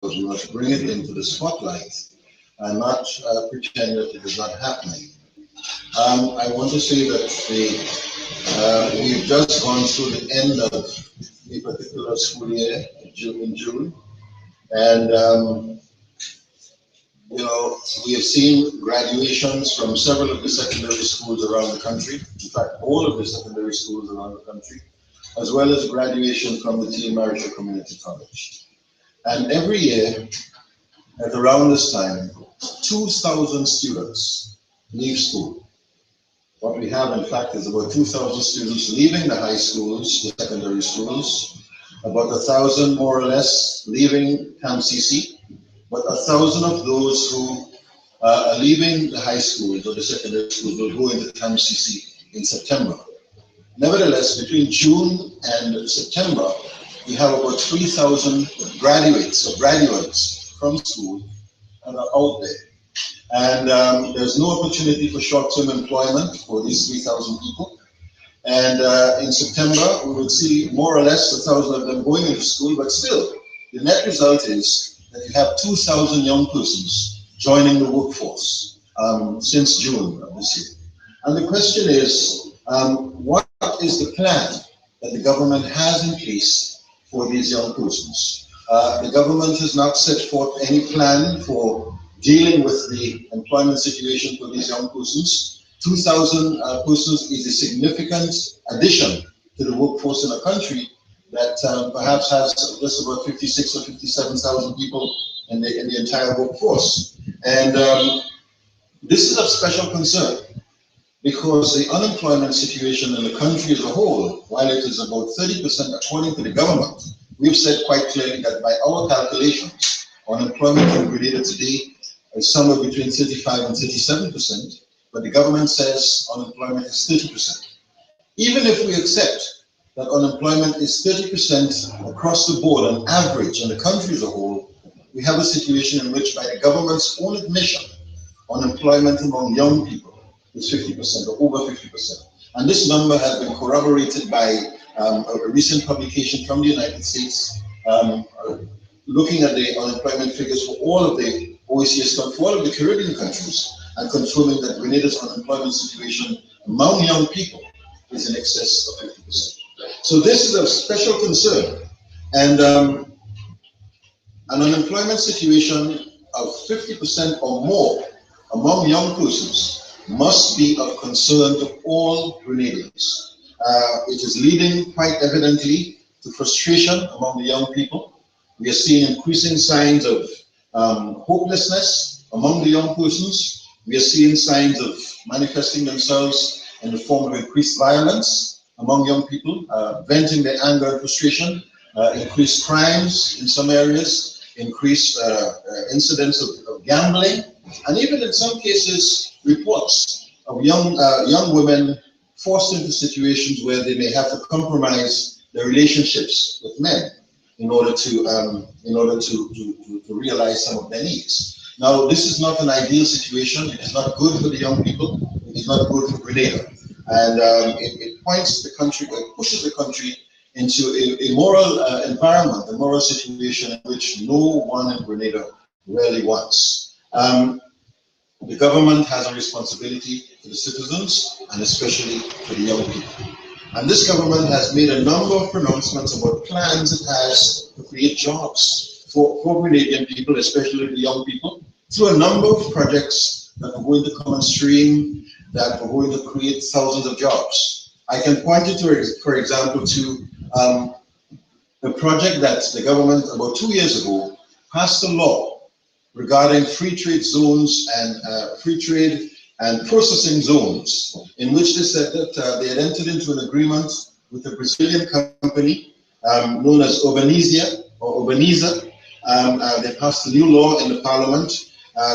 because we must bring it into the spotlight and not pretend that it is not happening. I want to say that we've just gone through the end of a particular school year in June, and you know, we have seen graduations from several of the secondary schools around the country, in fact, all of the secondary schools around the country, as well as graduation from the T. Marisha Community College. And every year, at around this time, 2,000 students leave school. What we have, in fact, is about 2,000 students leaving the high schools, the secondary schools, about 1,000 more or less leaving CAMCC, but 1,000 of those who are leaving the high schools or the secondary schools will go into CAMCC in September. Nevertheless, between June and September, we have about 3,000 graduates or graduates from school and are out there. And there's no opportunity for short-term employment for these 3,000 people. And in September, we will see more or less 1,000 of them going into school, but still, the net result is that you have 2,000 young persons joining the workforce since June of this year. And the question is, what is the plan that the government has in place for these young persons? The government has not set forth any plan for dealing with the employment situation for these young persons. 2,000 persons is a significant addition to the workforce in a country that perhaps has just about 56 or 57,000 people in the entire workforce. And this is of special concern because the unemployment situation in the country as a whole, while it is about 30% according to the government, we've said quite clearly that by our calculations, unemployment in Grenada today is somewhere between 35 and 37%, but the government says unemployment is 30%. Even if we accept that unemployment is 30% across the board on average in the country as a whole, we have a situation in which, by the government's own admission, unemployment among young people is 50% or over 50%. And this number has been corroborated by a recent publication from the United States looking at the unemployment figures for all of the OECS countries, for all of the Caribbean countries, and confirming that Grenada's unemployment situation among young people is in excess of 50%. So this is of special concern, and an unemployment situation of 50% or more among young persons must be of concern to all Grenadians. It is leading quite evidently to frustration among the young people. We are seeing increasing signs of hopelessness among the young persons. We are seeing signs of manifesting themselves in the form of increased violence among young people, venting their anger and frustration, increased crimes in some areas, increased incidents of gambling, and even in some cases, reports of young women forced into situations where they may have to compromise their relationships with men in order to realize some of their needs. Now, this is not an ideal situation. It is not good for the young people. It is not good for Grenada. And it points the country, it pushes the country into a moral environment, a moral situation in which no one in Grenada really wants. The government has a responsibility to the citizens and especially to the young people. And this government has made a number of pronouncements about plans it has to create jobs for Grenadian people, especially the young people, through a number of projects that are going to come on stream, that are going to create thousands of jobs. I can point you to, for example, to a project that the government about 2 years ago passed a law regarding free trade zones and free trade and processing zones, in which they said that they had entered into an agreement with a Brazilian company known as Urbaniza. They passed a new law in the parliament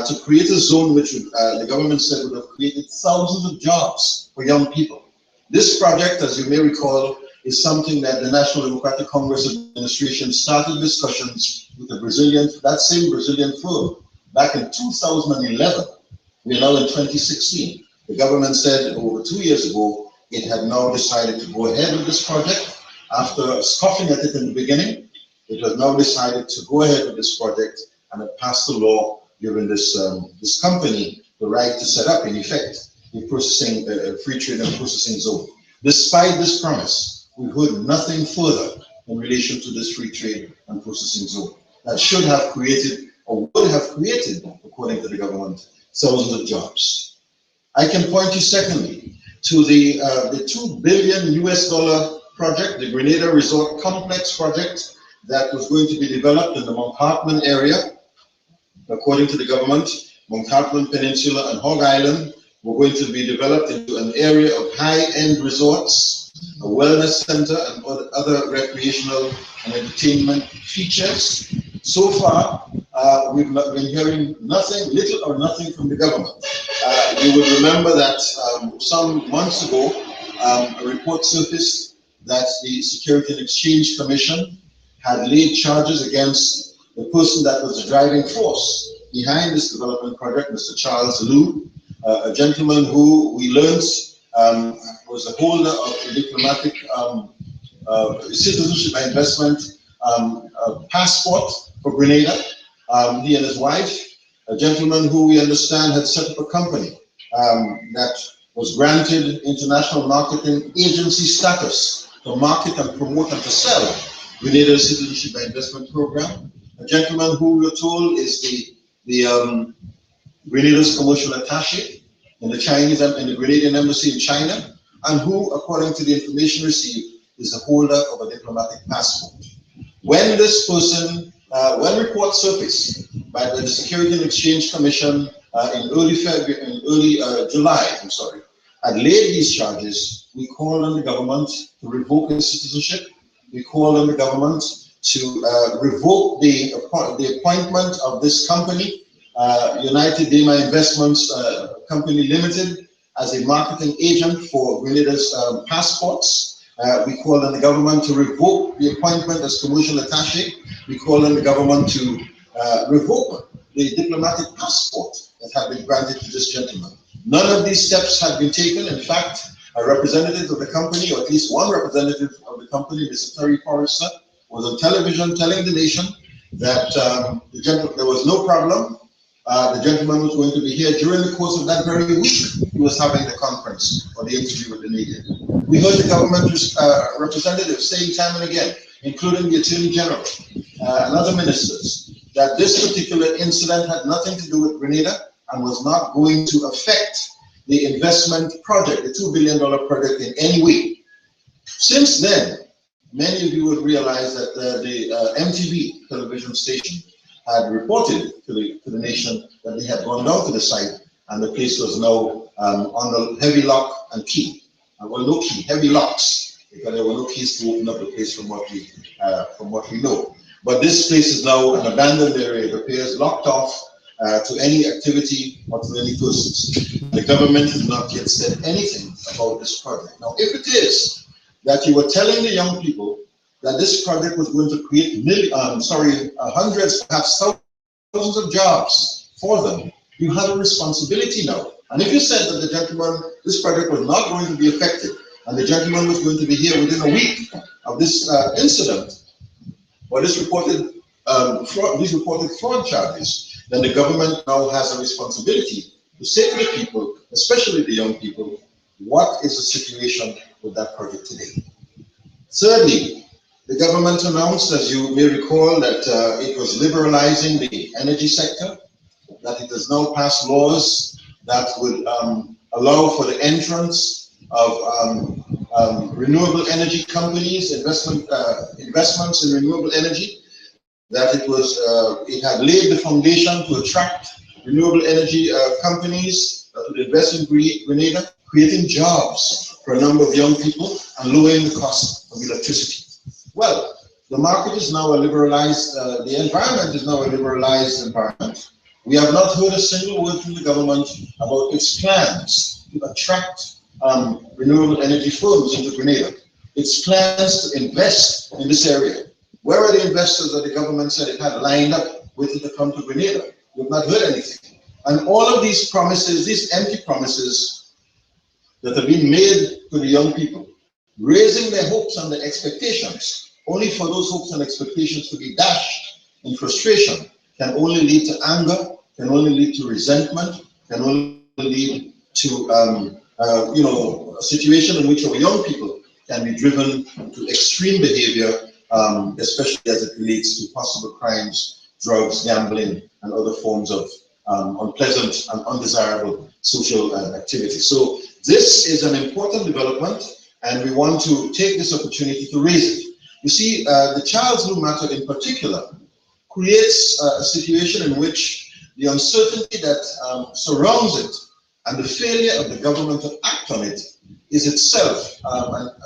to create a zone which the government said would have created thousands of jobs for young people. This project, as you may recall, is something that the National Democratic Congress administration started discussions with that same Brazilian firm back in 2011. We are now in 2016. The government said over 2 years ago it had now decided to go ahead with this project after scoffing at it in the beginning. it was now decided to go ahead with this project and it passed the law giving this this company the right to set up, in effect, a processing, free trade and processing zone. Despite this promise, we've heard nothing further in relation to this free trade and processing zone that should have created, or would have created, according to the government, thousands of jobs. I can point you secondly to the $2 billion US project, the Grenada Resort Complex project that was going to be developed in the Mount Hartman area. According to the government, Mount Hartman Peninsula and Hog Island were going to be developed into an area of high-end resorts, a wellness center, and other recreational and entertainment features. So far, we've been hearing nothing, little or nothing from the government. You would remember that some months ago, a report surfaced that the Security and Exchange Commission had laid charges against the person that was the driving force behind this development project, Mr. Charles Liu, a gentleman who we learned was the holder of a diplomatic citizenship and investment passport for Grenada. He and his wife, a gentleman who we understand had set up a company that was granted international marketing agency status to market and promote and to sell Grenada's citizenship and investment program. A gentleman who we are told is the Grenada's commercial attaché in the Chinese and the Grenadian embassy in China, and who, according to the information received, is the holder of a diplomatic passport. When this person, when reports surfaced by the Security and Exchange Commission in early July, had laid these charges, we called on the government to revoke his citizenship. We called on the government to revoke the appointment of this company, United Dema Investments Company Limited, as a marketing agent for Grenada's passports. We called on the government to revoke the appointment as commercial attaché. We called on the government to revoke the diplomatic passport that had been granted to this gentleman. None of these steps had been taken. In fact, a representative of the company, or at least one representative of the company, Mr. Terry Forrester, was on television telling the nation that there was no problem. The gentleman was going to be here during the course of that very week. He was having the conference or the interview with the media. We heard the government representatives saying time and again, including the Attorney General and other ministers, that this particular incident had nothing to do with Grenada and was not going to affect the investment project, the $2 billion project, in any way. Since then, many of you would realize that the MTV television station had reported to the nation that they had gone down to the site and the place was now on the heavy lock and key. Well, no key, heavy locks, because there were no keys to open up the place from what we know. But this place is now an abandoned area. It appears locked off to any activity or to any persons. The government has not yet said anything about this project. Now, if it is that you were telling the young people that this project was going to create hundreds, perhaps thousands of jobs for them, you have a responsibility now. And if you said that the gentleman, this project was not going to be affected, and the gentleman was going to be here within a week of this incident, or these reported fraud charges, then the government now has a responsibility to say to the people, especially the young people, what is the situation with that project today? Thirdly, the government announced, as you may recall, that it was liberalizing the energy sector, that it has now passed laws that would allow for the entrance of renewable energy companies, investments in renewable energy, that it had laid the foundation to attract renewable energy companies that would invest in Grenada, creating jobs for a number of young people and lowering the cost of electricity. Well, the market is now a liberalized, the environment is now a liberalized environment. We have not heard a single word from the government about its plans to attract renewable energy firms into Grenada. Its plans to invest in this area. Where are the investors that the government said it had lined up waiting to come to Grenada? We have not heard anything. And all of these promises, these empty promises that have been made to the young people, raising their hopes and their expectations only for those hopes and expectations to be dashed in frustration, can only lead to anger, can only lead to resentment, can only lead to a situation in which our young people can be driven to extreme behavior, especially as it relates to possible crimes, drugs, gambling, and other forms of unpleasant and undesirable social activity. So this is an important development, and we want to take this opportunity to raise it. You see, the Charles Blue matter in particular creates a situation in which the uncertainty that surrounds it and the failure of the government to act on it is itself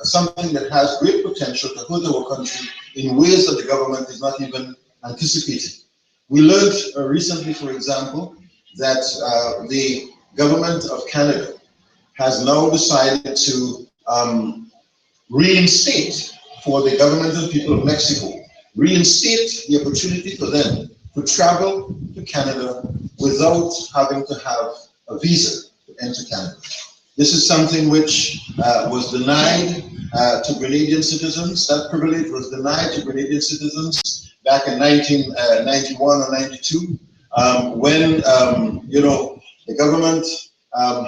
something that has great potential to hurt our country in ways that the government is not even anticipating. We learned recently, for example, that the government of Canada has now decided to reinstate for the government and people of Mexico, reinstate the opportunity for them to travel to Canada without having to have a visa to enter Canada. This is something which was denied to Grenadian citizens. That privilege was denied to Grenadian citizens back in 1991 or 92, when the government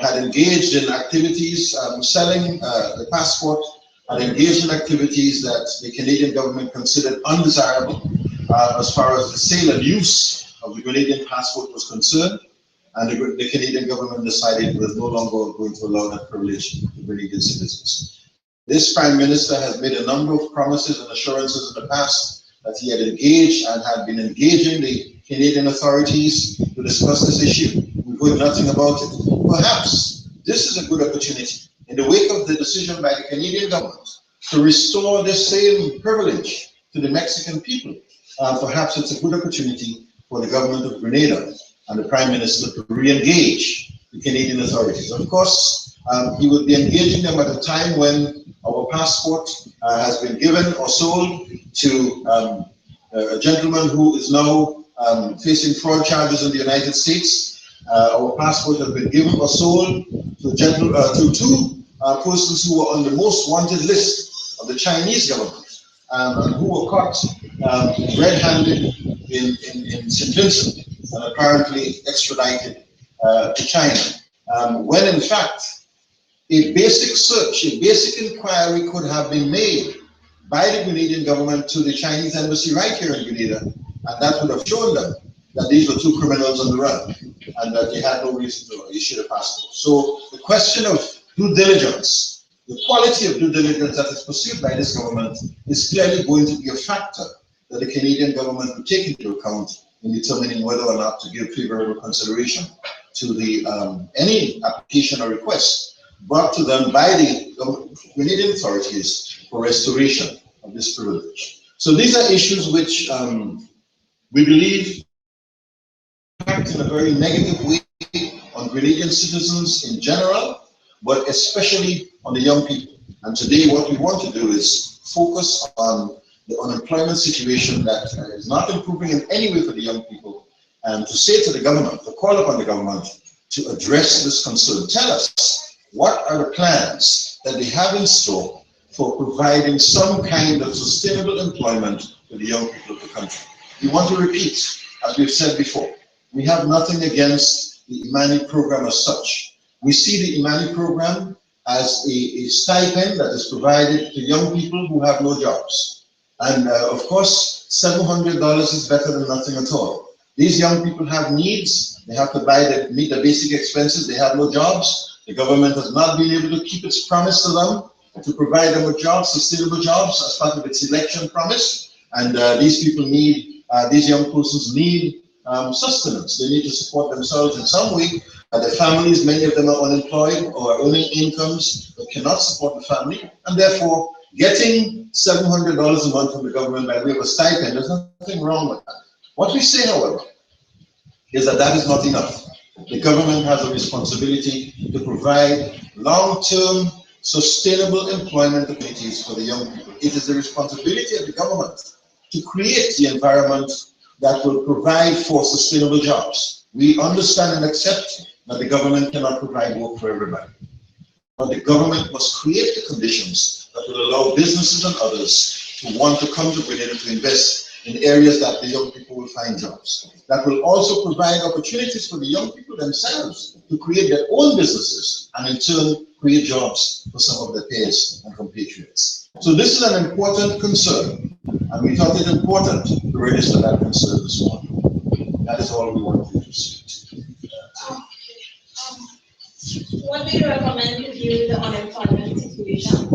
had engaged in activities selling the passport, had engaged in activities that the Canadian government considered undesirable as far as the sale and use of the Grenadian passport was concerned. And the Canadian government decided it was no longer going to allow that privilege to Canadian citizens. This Prime Minister has made a number of promises and assurances in the past that he had engaged and had been engaging the Canadian authorities to discuss this issue. We've heard nothing about it. Perhaps this is a good opportunity in the wake of the decision by the Canadian government to restore this same privilege to the Mexican people. Perhaps it's a good opportunity for the government of Grenada and the Prime Minister to re-engage the Canadian authorities. Of course, he would be engaging them at a time when our passport has been given or sold to a gentleman who is now facing fraud charges in the United States. Our passport has been given or sold to two persons who were on the most wanted list of the Chinese government and who were caught red-handed in St. Vincent and apparently extradited to China, when in fact a basic search, a basic inquiry could have been made by the Grenadian government to the Chinese embassy right here in Grenada, and that would have shown them that these were two criminals on the run and that they had no reason to issue a passport. So the question of due diligence, the quality of due diligence that is pursued by this government is clearly going to be a factor that the Canadian government will take into account in determining whether or not to give favorable consideration to the any application or request brought to them by the Canadian authorities for restoration of this privilege. So these are issues which we believe impact in a very negative way on Grenadian citizens in general, but especially on the young people. And today what we want to do is focus on the unemployment situation that is not improving in any way for the young people, and to say to the government, to call upon the government to address this concern. Tell us, what are the plans that they have in store for providing some kind of sustainable employment to the young people of the country? We want to repeat, as we've said before, we have nothing against the Imani program as such. We see the Imani program as a stipend that is provided to young people who have no jobs. And of course, $700 is better than nothing at all. These young people have needs. They have to meet the basic expenses. They have no jobs. The government has not been able to keep its promise to them to provide them with jobs, sustainable jobs, as part of its election promise. And these people need, these young persons need sustenance. They need to support themselves in some way. Their families, many of them are unemployed or are earning incomes that cannot support the family, and therefore getting $700 a month from the government by way of a stipend, there's nothing wrong with that. What we say, however, is that that is not enough. The government has a responsibility to provide long-term, sustainable employment opportunities for the young people. It is the responsibility of the government to create the environment that will provide for sustainable jobs. We understand and accept that the government cannot provide work for everybody. But the government must create the conditions that will allow businesses and others to want to come to Grenada to invest in areas that the young people will find jobs. That will also provide opportunities for the young people themselves to create their own businesses and in turn create jobs for some of their peers and compatriots. So this is an important concern, and we thought it important to register that concern this morning. That is all we wanted to say. What do you recommend to deal with the unemployment situation?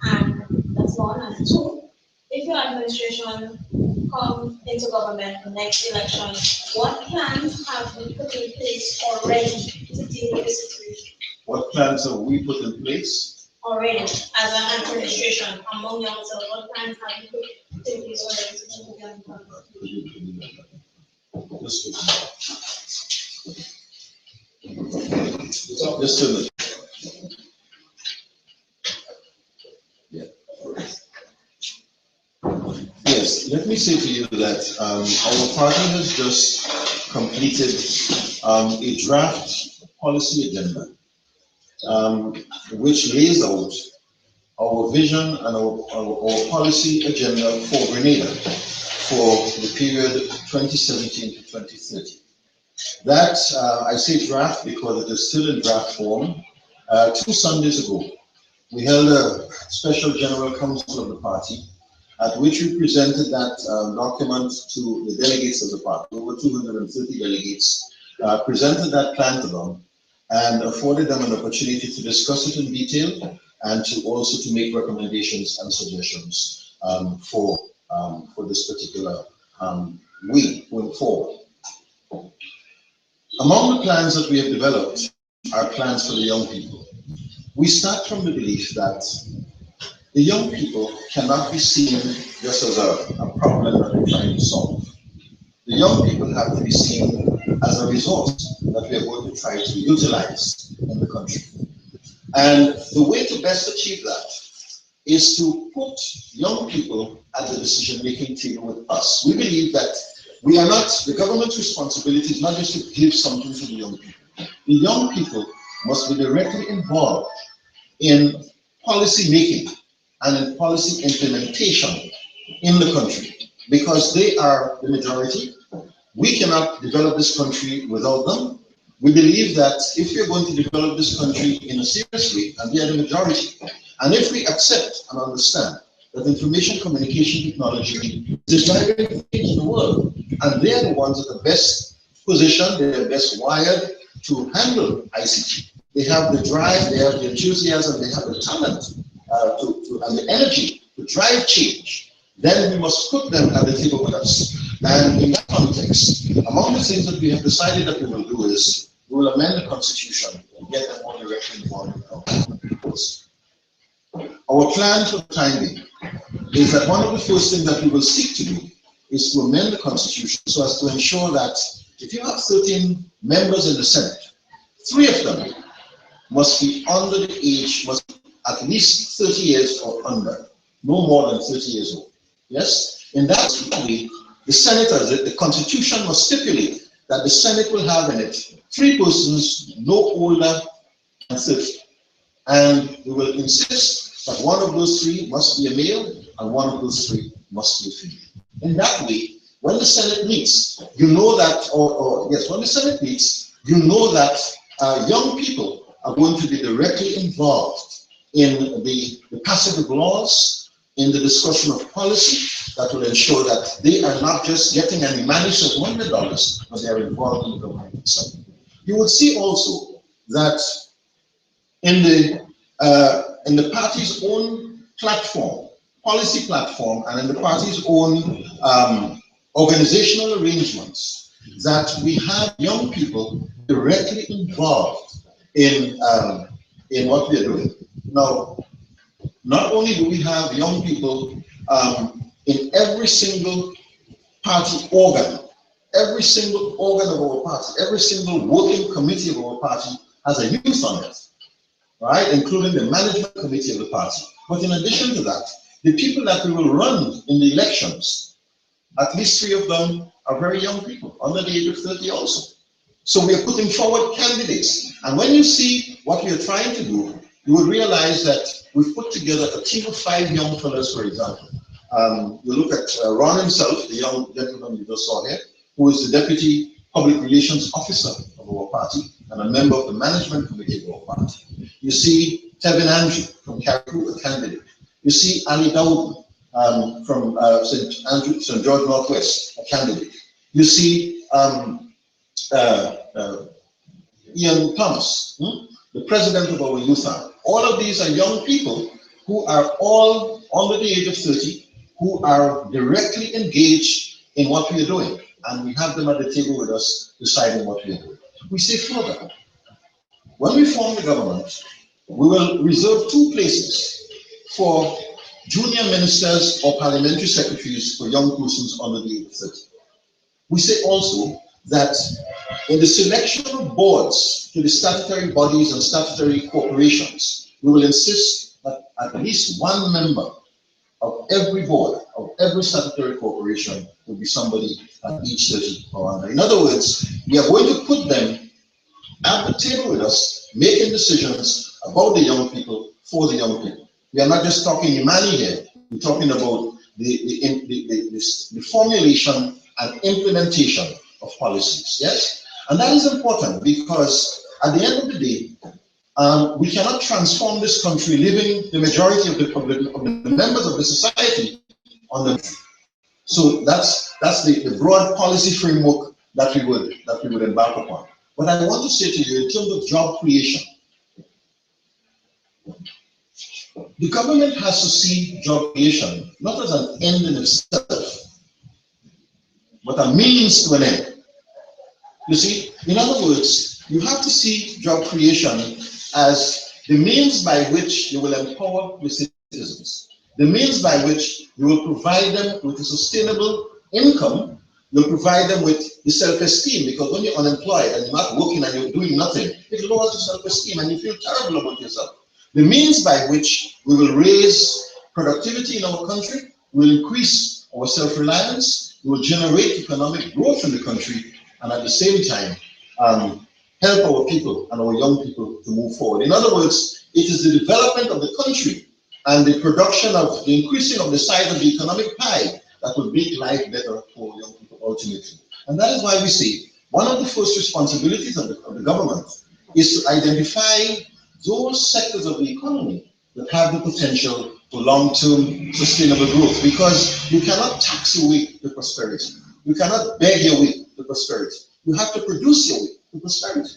And that's one. And two, if your administration comes into government the next election, what plans have been put in place already to deal with the situation? What plans have we put in place? Already, as an administration, among yourselves, what plans have you put in place already to deal with the unemployment? Just a minute. Yeah. Yes, let me say to you that our party has just completed a draft policy agenda which lays out our vision and our policy agenda for Grenada for the period 2017 to 2030. That, I say draft because it is still in draft form. 2 Sundays ago, we held a special general council of the party at which we presented that document to the delegates of the party. Over 230 delegates presented that plan to them and afforded them an opportunity to discuss it in detail and to also to make recommendations and suggestions for this particular week going forward. Among the plans that we have developed are plans for the young people. We start from the belief that the young people cannot be seen just as a problem that we're trying to solve. The young people have to be seen as a resource that we are going to try to utilize in the country. And the way to best achieve that is to put young people at the decision-making table with us. We believe that we are not, the government's responsibility is not just to give something to the young people. The young people must be directly involved in policy making and in policy implementation in the country because they are the majority. We cannot develop this country without them. We believe that if we're going to develop this country in a serious way, and they are the majority, and if we accept and understand that information communication technology is driving things in the world, and they are the ones that are best positioned, they are best wired to handle ICT. They have the drive, they have the enthusiasm, they have the talent and the energy to drive change. Then we must put them at the table with us. And in that context, among the things that we have decided that we will do is we will amend the Constitution and get them more directly involved in our peoples. Our plan for the time being is that one of the first things that we will seek to do is to amend the Constitution so as to ensure that if you have 13 members in the Senate, 3 of them must be under the age, must be at least 30 years or under, no more than 30 years old. Yes? In that way, the senators, the Constitution must stipulate that the Senate will have in it 3 persons no older than 30. And we will insist that one of those 3 must be a male and one of those 3 must be a female. In that way, when the Senate meets, you know that, when the Senate meets, you know that young people are going to be directly involved in the passage of laws, in the discussion of policy that will ensure that they are not just getting an managed of $100, but they are involved in the government itself. You would see also that in the party's own platform, policy platform, and in the party's own organizational arrangements, that we have young people directly involved in what we are doing. Now, not only do we have young people in every single party organ, every single organ of our party, every single working committee of our party has a youth on it, right? Including the management committee of the party. But in addition to that, the people that we will run in the elections, at least 3 of them are very young people, under the age of 30 also. So we are putting forward candidates. And when you see what we are trying to do, you will realize that we've put together a team of 5 young fellows, for example, You look at Ron himself, the young gentleman you just saw here, who is the Deputy Public Relations Officer of our party and a member of the Management Committee of our party. You see Tevin Andrew from Caribou, a candidate. You see Ali Dowden from St. George Northwest, a candidate. You see Ian Thomas, the president of our youth arm. All of these are young people who are all under the age of 30, who are directly engaged in what we are doing. And we have them at the table with us deciding what we are doing. We say further, when we form the government, we will reserve 2 places for junior ministers or parliamentary secretaries for young persons under the age of 30. We say also that in the selection of boards to the statutory bodies and statutory corporations, we will insist that at least 1 member of every board, of every statutory corporation, will be somebody at age 30 or under. In other words, we are going to put them at the table with us, making decisions about the young people, for the young people. We are not just talking Imani here, we're talking about the formulation and implementation of policies, yes? And that is important because at the end of the day, we cannot transform this country leaving the majority of the members of the society on the. So that's the broad policy framework that we would embark upon. But I want to say to you, in terms of job creation, the government has to see job creation not as an end in itself, but a means to an end. You see, in other words, you have to see job creation as the means by which you will empower the citizens, the means by which you will provide them with a sustainable income, you'll provide them with the self-esteem, because when you're unemployed and you're not working and you're doing nothing, it lowers your self-esteem and you feel terrible about yourself. The means by which we will raise productivity in our country, will increase our self-reliance, we will generate economic growth in the country, and at the same time, help our people and our young people to move forward. In other words, it is the development of the country and the production of the increasing of the size of the economic pie that will make life better for young people ultimately. And that is why we say one of the first responsibilities of the government is to identify those sectors of the economy that have the potential for long-term sustainable growth, because you cannot tax away the prosperity. You cannot beg your way to prosperity. You have to produce your way to prosperity.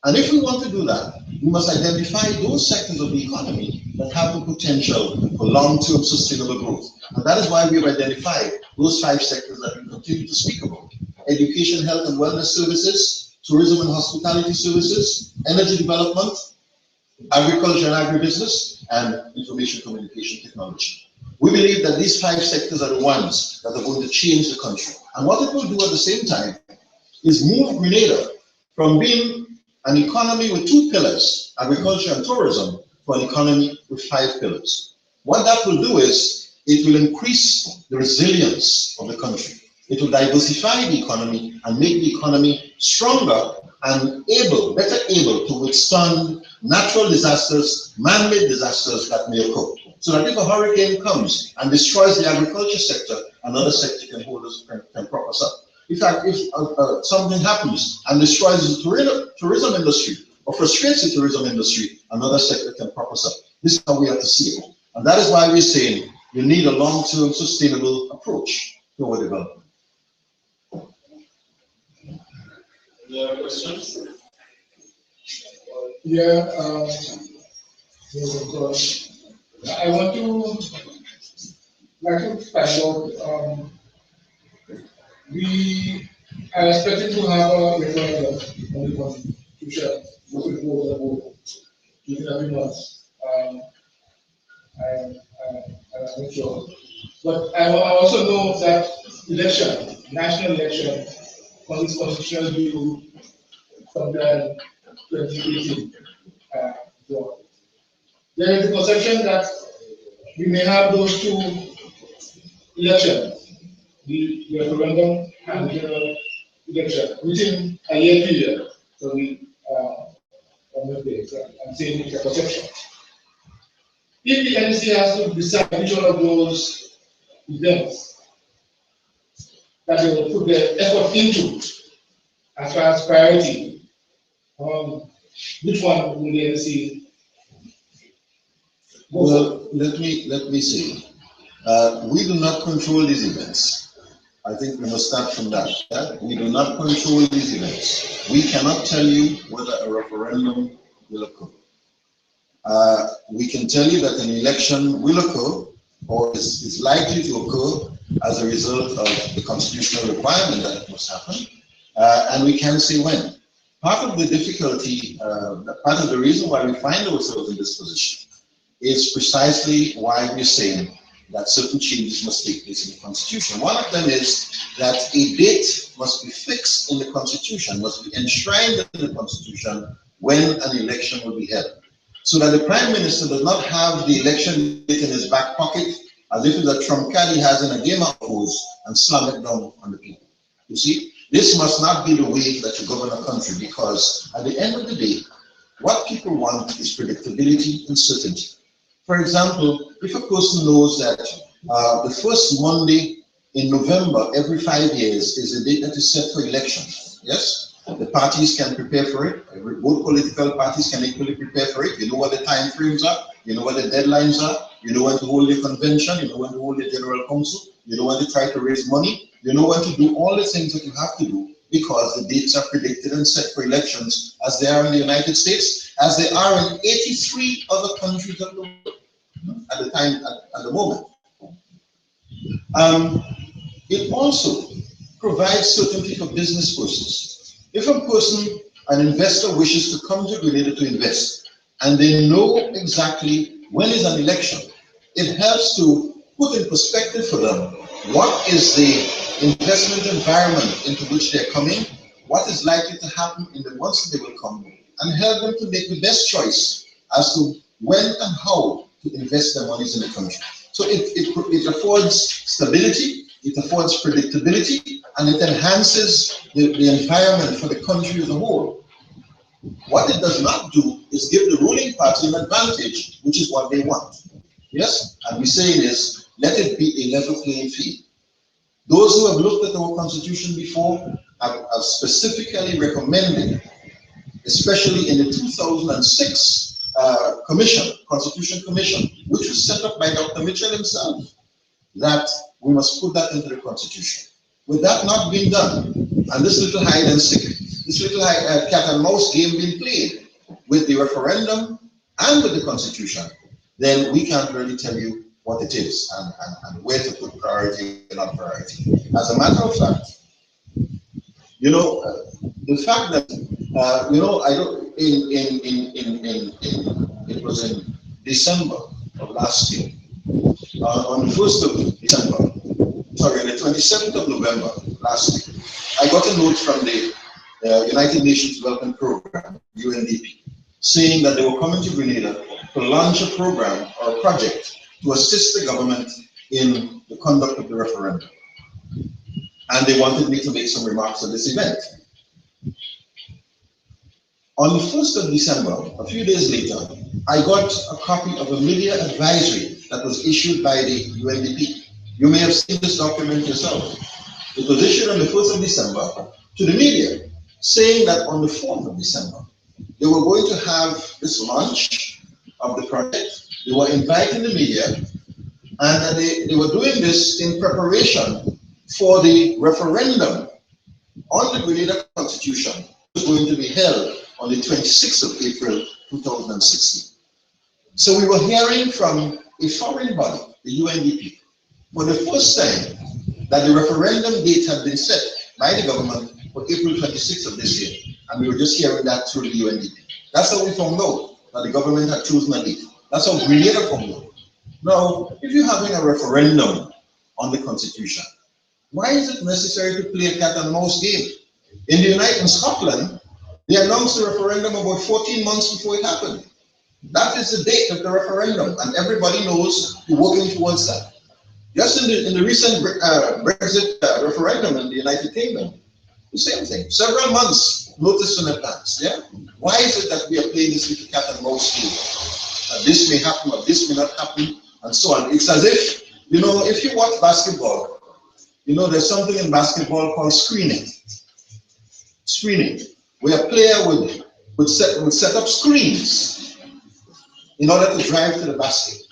And if we want to do that, we must identify those sectors of the economy that have the potential for long-term sustainable growth. And that is why we've identified those 5 sectors that we continue to speak about: education, health and wellness services, tourism and hospitality services, energy development, agriculture and agribusiness, and information communication technology. We believe that these 5 sectors are the ones that are going to change the country. And what it will do at the same time is move Grenada from being an economy with 2 pillars, agriculture and tourism, to an economy with 5 pillars. What that will do is it will increase the resilience of the country. It will diversify the economy and make the economy stronger and better able to withstand natural disasters, man-made disasters that may occur. So that if a hurricane comes and destroys the agriculture sector, another sector can hold us, can prop us up. In fact, if something happens and destroys the tourism industry or frustrates the tourism industry, another sector can prop us up. This is how we have to see it. And that is why we're saying you need a long-term sustainable approach to our development. Any other questions? Yeah, yes, of course. I want to find out, we are expecting to have a referendum on the constitution, looking forward about it every month. I'm not sure. But I also know that election, national election, on this constitutional bill sometime 2018. There is a conception that we may have those 2 elections, the referendum and the general election, within a year period. So I'm saying it's a conception. If the NDC has to decide which one of those events that they will put their effort into as far as priority? Which one will the NDC go Well, let me say, we do not control these events. I think we must start from that. Yeah? We do not control these events. We cannot tell you whether a referendum will occur. We can tell you that an election will occur or is likely to occur as a result of the constitutional requirement that it must happen, and we can say when. Part of the difficulty, part of the reason why we find ourselves in this position is precisely why we're saying that certain changes must take place in the Constitution. One of them is that a date must be fixed in the Constitution, must be enshrined in the Constitution when an election will be held, so that the Prime Minister does not have the election date in his back pocket as if it's a trump card he has in a game of foes and slam it down on the people. You see, this must not be the way that you govern a country, because at the end of the day, what people want is predictability and certainty. For example, if a person knows that the first Monday in November every 5 years is a date that is set for elections, yes? The parties can prepare for it. Both political parties can equally prepare for it. You know what the time frames are. You know what the deadlines are. You know when to hold the convention. You know when to hold the general council. You know when to try to raise money. You know when to do all the things that you have to do, because the dates are predicted and set for elections as they are in the United States, as they are in 83 other countries of the world at the time, at the moment. It also provides certainty for business persons. If a person, an investor, wishes to come to Grenada to invest, and they know exactly when is an election, it helps to put in perspective for them what is the investment environment into which they're coming, what is likely to happen in the months that they will come, and help them to make the best choice as to when and how to invest their monies in the country. So it affords stability, it affords predictability, and it enhances the environment for the country as a whole. What it does not do is give the ruling party an advantage, which is what they want. Yes? And we say is, let it be a level playing field. Those who have looked at our constitution before have specifically recommended, especially in the 2006 Constitution Commission, which was set up by Dr. Mitchell himself, that we must put that into the Constitution. With that not being done, and this little hide and seek, this little cat and mouse game being played with the referendum and with the Constitution, then we can't really tell you what it is and where to put priority and not priority. As a matter of fact, you know, the fact that you know, I don't it was in December of last year, on the 1st of December, sorry, on the 27th of November last year, I got a note from the United Nations Development Program, UNDP, saying that they were coming to Grenada to launch a program or a project to assist the government in the conduct of the referendum. And they wanted me to make some remarks on this event. On the 1st of December, a few days later, I got a copy of a media advisory that was issued by the UNDP. You may have seen this document yourself. It was issued on the 1st of December to the media, saying that on the 4th of December, they were going to have this launch of the project. They were inviting the media, and that they were doing this in preparation for the referendum on the Grenada Constitution, which was going to be held on the 26th of April 2016. So we were hearing from a foreign body, the UNDP, for the first time that the referendum date had been set by the government for April 26th of this year. And we were just hearing that through the UNDP. That's how we found out that the government had chosen a date. That's how Grenada found out. Now, if you're having a referendum on the Constitution, why is it necessary to play a cat and mouse game? In Scotland, they announced the referendum about 14 months before it happened. That is the date of the referendum, and everybody knows you're working towards that. Just in the recent Brexit referendum in the United Kingdom, the same thing. Several months notice in advance. Yeah. Why is it that we are playing this little cat and mouse game? This may happen or this may not happen, and so on. It's as if You know, if you watch basketball, you know there's something in basketball called screening. Screening, where a player would set up screens in order to drive to the basket.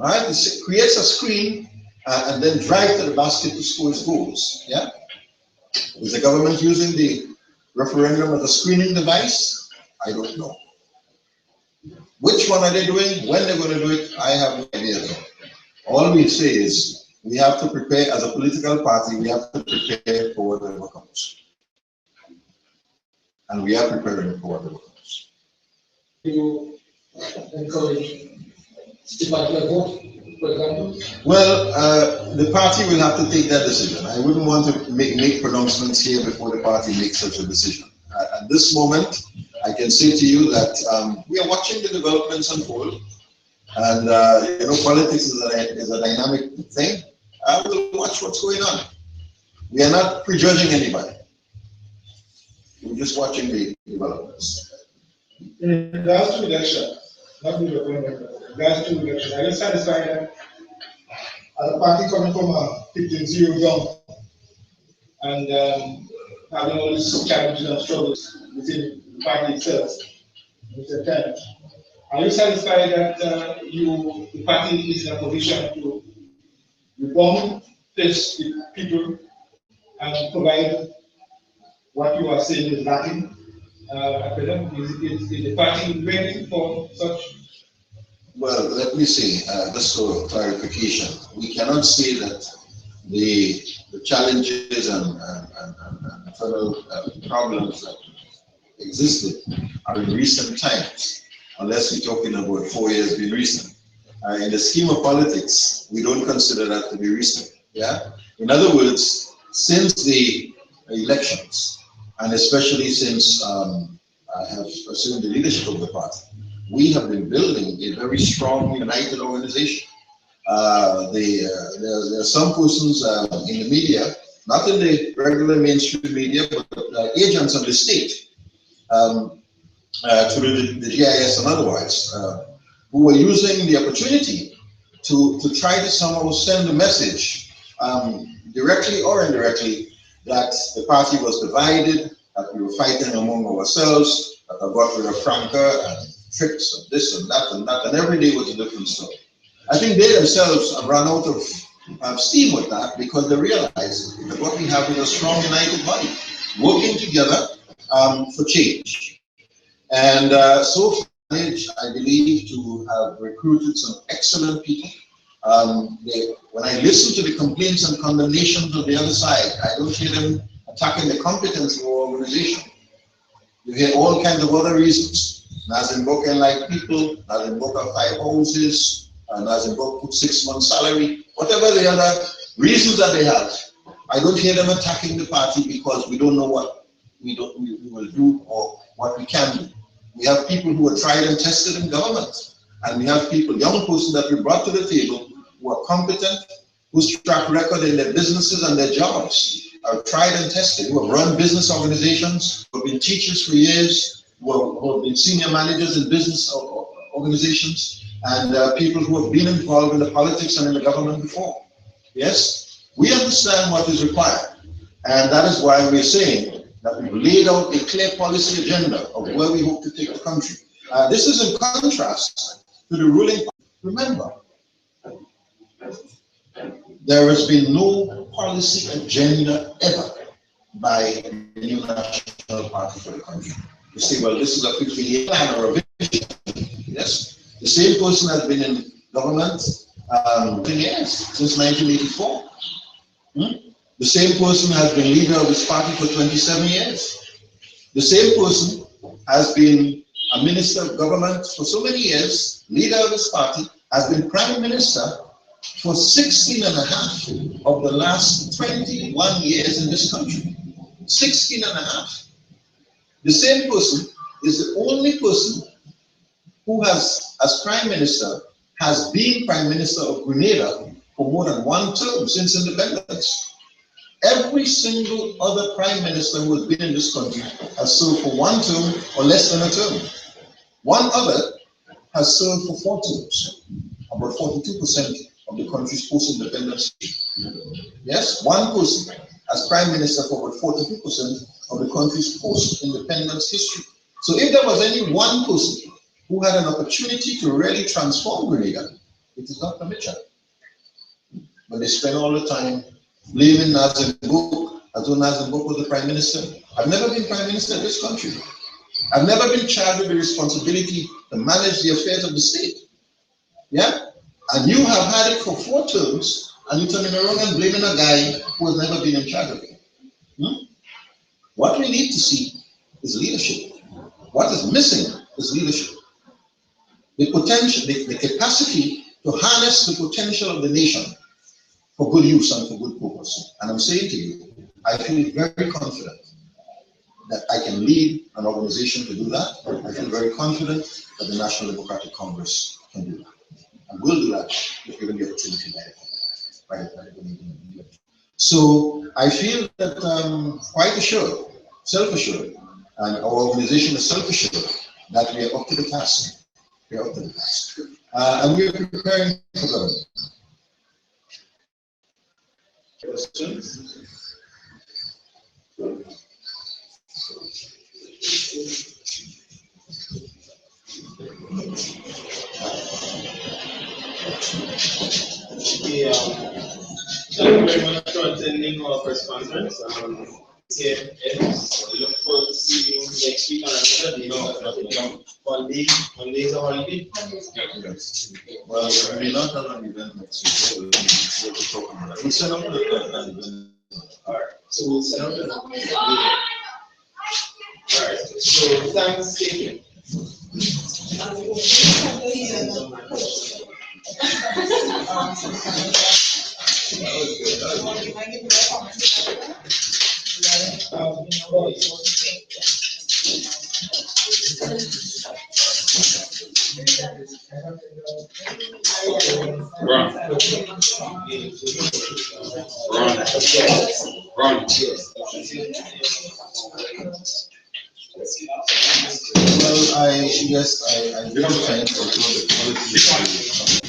All right, it creates a screen and then drive to the basket to score his goals. Yeah, is the government using the referendum as a screening device? I don't know. Which one are they doing? When they're going to do it? I have no idea. All we say is we have to prepare as a political party. We have to prepare for whatever comes. And we are preparing for whatever comes. You encourage particular vote, for example? Well, the party will have to take that decision. I wouldn't want to make pronouncements here before the party makes such a decision. At this moment, I can say to you that we are watching the developments unfold. And, you know, politics is a dynamic thing. We'll watch what's going on. We are not prejudging anybody. We're just watching the developments. In regards to election, not the appointment, in regards to election, are you satisfied that as a party coming from a 15-0 down and having all these challenges and struggles within the party itself, Mr. Kenneth, are you satisfied that the party is in a position to reform, face the people, and provide what you are saying is lacking? Is the party ready for such? Well, let me see, just for clarification, we cannot say that the challenges and internal problems that existed are in recent times, unless we're talking about 4 years being recent. In the scheme of politics, we don't consider that to be recent. Yeah. In other words, since the elections, and especially since I have assumed the leadership of the party, we have been building a very strong, united organization. There are some persons in the media, not in the regular mainstream media, but agents of the state, through the GIS and otherwise, who were using the opportunity to try to somehow send a message, directly or indirectly, that the party was divided, that we were fighting among ourselves, that I got rid of Franca and tricks and this and that, and every day was a different story. I think they themselves have run out of steam with that because they realize that what we have is a strong united body working together for change. And so far, I believe to have recruited some excellent people. When I listen to the complaints and condemnations of the other side, I don't hear them attacking the competence of our organization. You hear all kinds of other reasons. Nazimboka like people, Nazimboka 5 houses, Nazimboka put 6 months salary, whatever the other reasons that they have. I don't hear them attacking the party because we don't know what we will do or what we can do. We have people who are tried and tested in government, and we have people, young persons that we brought to the table who are competent, whose track record in their businesses and their jobs are tried and tested, who have run business organizations, who have been teachers for years, who have been senior managers in business organizations, and people who have been involved in the politics and in the government before. Yes, we understand what is required, and that is why we're saying that we've laid out a clear policy agenda of where we hope to take the country. This is in contrast to the ruling party. Remember, there has been no policy agenda ever by the new national party for the country. You say, well, this is a 15-year plan or a vision. Yes, the same person has been in government 10 years, since 1984. The same person has been leader of this party for 27 years. The same person has been a minister of government for so many years, leader of this party, has been prime minister for 16 and a half of the last 21 years in this country. 16 and a half. The same person is the only person who has, as prime minister, has been prime minister of Grenada for more than 1 term since independence. Every single other prime minister who has been in this country has served for 1 term or less than a term. One other has served for 4 terms, about 42% of the country's post-independence history. Yes, one person as Prime Minister for about 42% of the country's post-independence history. So if there was any one person who had an opportunity to really transform Grenada, it is Dr. Mitchell. But they spend all the time blaming Nazembuk, as though Nazembuk was the Prime Minister. I've never been Prime Minister of this country. I've never been charged with the responsibility to manage the affairs of the state. Yeah? And you have had it for 4 terms, and you're turning around and blaming a guy who has never been in charge of it. What we need to see is leadership. What is missing is leadership. The potential, the capacity to harness the potential of the nation for good use and for good purpose. And I'm saying to you, I feel very confident that I can lead an organization to do that. I feel very confident that the National Democratic Congress can do that. And will do that if given the opportunity by the So I feel that I'm quite assured, self-assured, and our organization is self-assured that we are up to the task. We are up to the task. And we are preparing for government. Questions? Thank you very much for attending our press conference. Here, look forward to seeing you next week on another day. Monday is a holiday. Well, we may not have an event next week. We'll talk about it. We'll set up an event. All right. So we'll set up an event. All right. So thanks, Stephen. Run. Well, I do thank for the quality